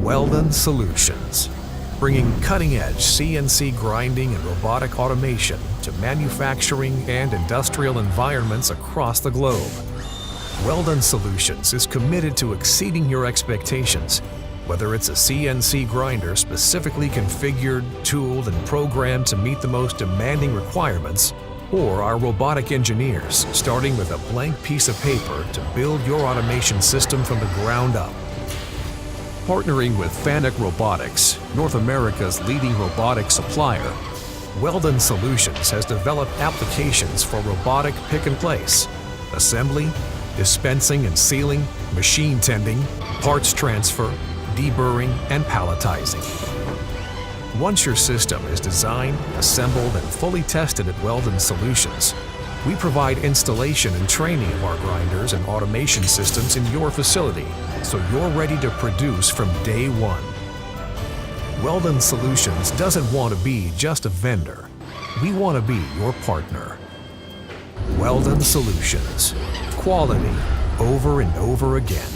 Weldon Solutions, bringing cutting-edge CNC grinding and robotic automation to manufacturing and industrial environments across the globe. Weldon Solutions is committed to exceeding your expectations, whether it's a CNC grinder specifically configured, tooled, and programmed to meet the most demanding requirements, or our robotic engineers starting with a blank piece of paper to build your automation system from the ground up. Partnering with Fanuc Robotics, North America's leading robotic supplier, Weldon Solutions has developed applications for robotic pick-and-place, assembly, dispensing and sealing, machine tending, parts transfer, deburring, and palletizing. Once your system is designed, assembled, and fully tested at Weldon Solutions, we provide installation and training of our grinders and automation systems in your facility, so you're ready to produce from day one. Weldon Solutions doesn't want to be just a vendor. We want to be your partner. Weldon Solutions. Quality over and over again.